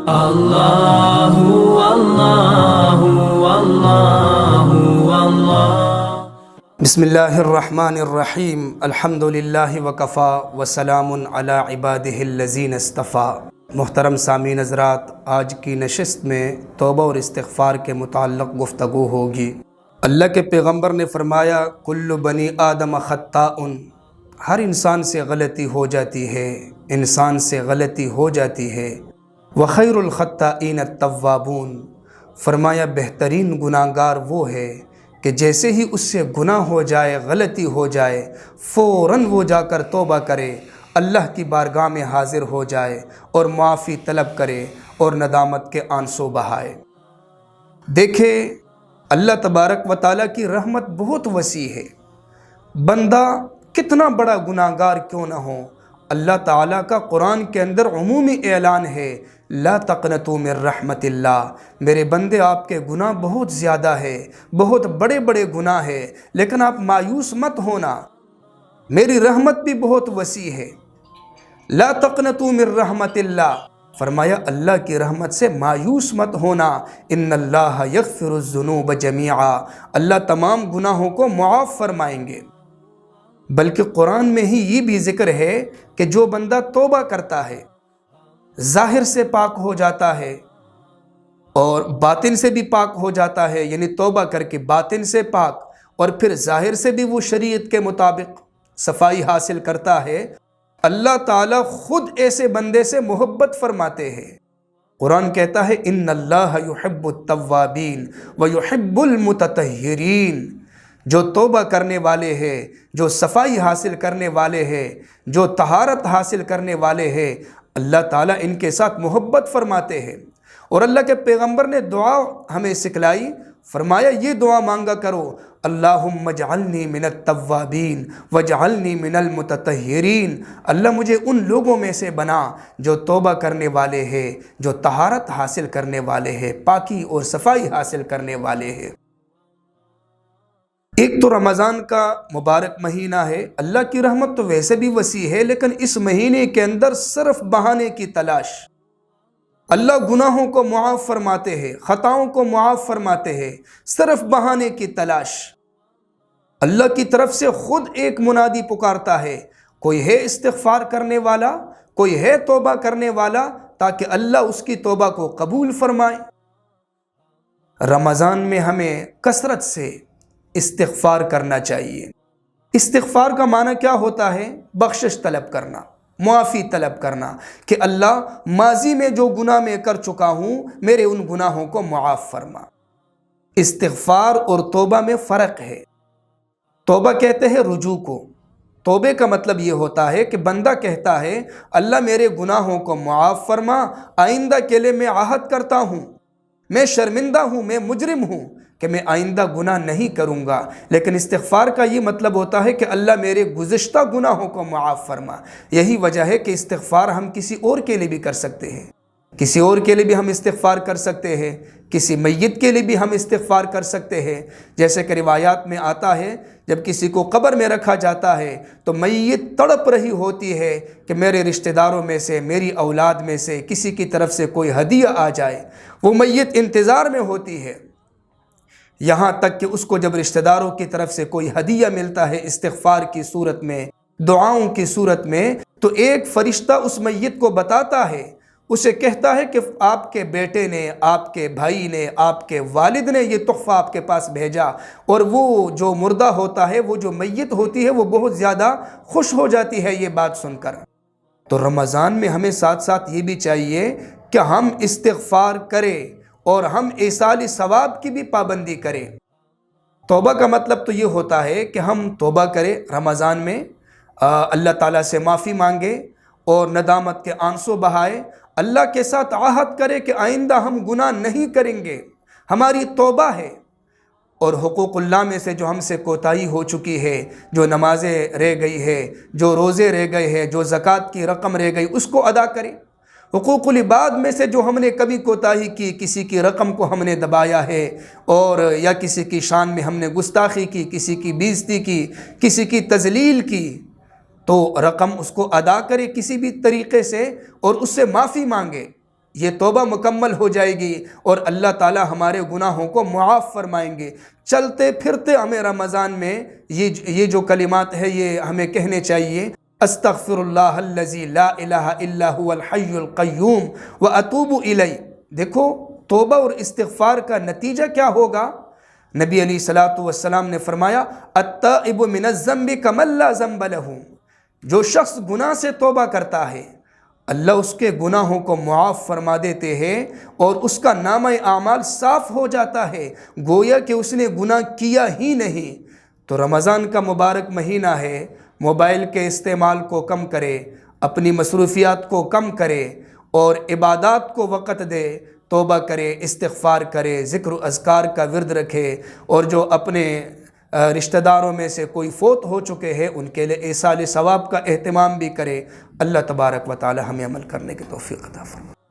اللہ اللہ اللہ اللہ۔ بسم اللہ الرحمن الرحیم، الحمد للہ وکفا وسلام علی عبادہ الذین اصطفیٰ۔ محترم سامعین حضرات، آج کی نشست میں توبہ اور استغفار کے متعلق گفتگو ہوگی۔ اللہ کے پیغمبر نے فرمایا کل بنی آدم خطاء، ہر انسان سے غلطی ہو جاتی ہے، انسان سے غلطی ہو جاتی ہے۔ وخیر الخطائین التوابون، فرمایا بہترین گناہ گار وہ ہے کہ جیسے ہی اس سے گناہ ہو جائے، غلطی ہو جائے، فوراً وہ جا کر توبہ کرے، اللہ کی بارگاہ میں حاضر ہو جائے اور معافی طلب کرے اور ندامت کے آنسو بہائے۔ دیکھیں، اللہ تبارک و تعالیٰ کی رحمت بہت وسیع ہے۔ بندہ کتنا بڑا گناہ گار کیوں نہ ہو، اللہ تعالیٰ کا قرآن کے اندر عمومی اعلان ہے، لا تقنطوا من رحمت اللہ، میرے بندے آپ کے گناہ بہت زیادہ ہے، بہت بڑے بڑے گناہ ہے، لیکن آپ مایوس مت ہونا، میری رحمت بھی بہت وسیع ہے۔ لا تقنطوا من رحمت اللہ، فرمایا اللہ کی رحمت سے مایوس مت ہونا، ان اللہ یغفر الذنوب جمیعا، اللہ تمام گناہوں کو معاف فرمائیں گے۔ بلکہ قرآن میں ہی یہ بھی ذکر ہے کہ جو بندہ توبہ کرتا ہے، ظاہر سے پاک ہو جاتا ہے اور باطن سے بھی پاک ہو جاتا ہے، یعنی توبہ کر کے باطن سے پاک اور پھر ظاہر سے بھی وہ شریعت کے مطابق صفائی حاصل کرتا ہے، اللہ تعالیٰ خود ایسے بندے سے محبت فرماتے ہیں۔ قرآن کہتا ہے ان اللہ یحب التوابین ویحب المتطہرین، جو توبہ کرنے والے ہیں، جو صفائی حاصل کرنے والے ہیں، جو طہارت حاصل کرنے والے ہیں، اللہ تعالیٰ ان کے ساتھ محبت فرماتے ہیں۔ اور اللہ کے پیغمبر نے دعا ہمیں سکھلائی، فرمایا یہ دعا مانگا کرو، اللہم اجعلنی من التوابین واجعلنی من المتطہرین، اللہ مجھے ان لوگوں میں سے بنا جو توبہ کرنے والے ہیں، جو طہارت حاصل کرنے والے ہیں، پاکی اور صفائی حاصل کرنے والے ہیں۔ ایک تو رمضان کا مبارک مہینہ ہے، اللہ کی رحمت تو ویسے بھی وسیع ہے، لیکن اس مہینے کے اندر صرف بہانے کی تلاش۔ اللہ گناہوں کو معاف فرماتے ہیں، خطاؤں کو معاف فرماتے ہیں، صرف بہانے کی تلاش۔ اللہ کی طرف سے خود ایک منادی پکارتا ہے، کوئی ہے استغفار کرنے والا، کوئی ہے توبہ کرنے والا، تاکہ اللہ اس کی توبہ کو قبول فرمائے۔ رمضان میں ہمیں کثرت سے استغفار کرنا چاہیے۔ استغفار کا معنی کیا ہوتا ہے؟ بخشش طلب کرنا، معافی طلب کرنا، کہ اللہ ماضی میں جو گناہ میں کر چکا ہوں، میرے ان گناہوں کو معاف فرما۔ استغفار اور توبہ میں فرق ہے۔ توبہ کہتے ہیں رجوع کو، توبے کا مطلب یہ ہوتا ہے کہ بندہ کہتا ہے اللہ میرے گناہوں کو معاف فرما، آئندہ کے لیے میں عہد کرتا ہوں، میں شرمندہ ہوں، میں مجرم ہوں کہ میں آئندہ گناہ نہیں کروں گا۔ لیکن استغفار کا یہ مطلب ہوتا ہے کہ اللہ میرے گزشتہ گناہوں کو معاف فرما۔ یہی وجہ ہے کہ استغفار ہم کسی اور کے لیے بھی کر سکتے ہیں، کسی اور کے لیے بھی ہم استغفار کر سکتے ہیں، کسی میت کے لیے بھی ہم استغفار کر سکتے ہیں۔ جیسے کہ روایات میں آتا ہے جب کسی کو قبر میں رکھا جاتا ہے تو میت تڑپ رہی ہوتی ہے کہ میرے رشتہ داروں میں سے، میری اولاد میں سے کسی کی طرف سے کوئی ہدیہ آ جائے۔ وہ میت انتظار میں ہوتی ہے، یہاں تک کہ اس کو جب رشتہ داروں کی طرف سے کوئی ہدیہ ملتا ہے استغفار کی صورت میں، دعاؤں کی صورت میں، تو ایک فرشتہ اس میت کو بتاتا ہے، اسے کہتا ہے کہ آپ کے بیٹے نے، آپ کے بھائی نے، آپ کے والد نے یہ تحفہ آپ کے پاس بھیجا۔ اور وہ جو مردہ ہوتا ہے، وہ جو میت ہوتی ہے، وہ بہت زیادہ خوش ہو جاتی ہے یہ بات سن کر۔ تو رمضان میں ہمیں ساتھ ساتھ یہ بھی چاہیے کہ ہم استغفار کریں اور ہم ایصال ثواب کی بھی پابندی کریں۔ توبہ کا مطلب تو یہ ہوتا ہے کہ ہم توبہ کریں رمضان میں، اللہ تعالیٰ سے معافی مانگے اور ندامت کے آنسو بہائے، اللہ کے ساتھ عہد کرے کہ آئندہ ہم گناہ نہیں کریں گے، ہماری توبہ ہے۔ اور حقوق اللہ میں سے جو ہم سے کوتاہی ہو چکی ہے، جو نمازیں رہ گئی ہے، جو روزے رہ گئے ہیں، جو زکوٰۃ کی رقم رہ گئی، اس کو ادا کریں۔ حقوق العباد میں سے جو ہم نے کبھی کوتاہی کی، کسی کی رقم کو ہم نے دبایا ہے، اور یا کسی کی شان میں ہم نے گستاخی کی، کسی کی بےزتی کی، کسی کی تذلیل کی، تو رقم اس کو ادا کرے کسی بھی طریقے سے اور اس سے معافی مانگے۔ یہ توبہ مکمل ہو جائے گی اور اللہ تعالی ہمارے گناہوں کو معاف فرمائیں گے۔ چلتے پھرتے ہمیں رمضان میں یہ جو کلمات ہے یہ ہمیں کہنے چاہیے۔ استغفر اللہ الذی لا الہ الا هو الحی القیوم واتوب الیہ۔ دیکھو توبہ اور استغفار کا نتیجہ کیا ہوگا؟ نبی علیہ الصلوۃ والسلام نے فرمایا التائب من الذنب کمن لا ذنب له۔ جو شخص گناہ سے توبہ کرتا ہے اللہ اس کے گناہوں کو معاف فرما دیتے ہیں اور اس کا نامہ اعمال صاف ہو جاتا ہے، گویا کہ اس نے گناہ کیا ہی نہیں۔ تو رمضان کا مبارک مہینہ ہے، موبائل کے استعمال کو کم کرے، اپنی مصروفیات کو کم کرے اور عبادات کو وقت دے، توبہ کرے، استغفار کرے، ذکر و اذکار کا ورد رکھے، اور جو اپنے رشتہ داروں میں سے کوئی فوت ہو چکے ہیں ان کے لیے ایصال ثواب کا اہتمام بھی کرے۔ اللہ تبارک و تعالی ہمیں عمل کرنے کی توفیق عطا فرمائے۔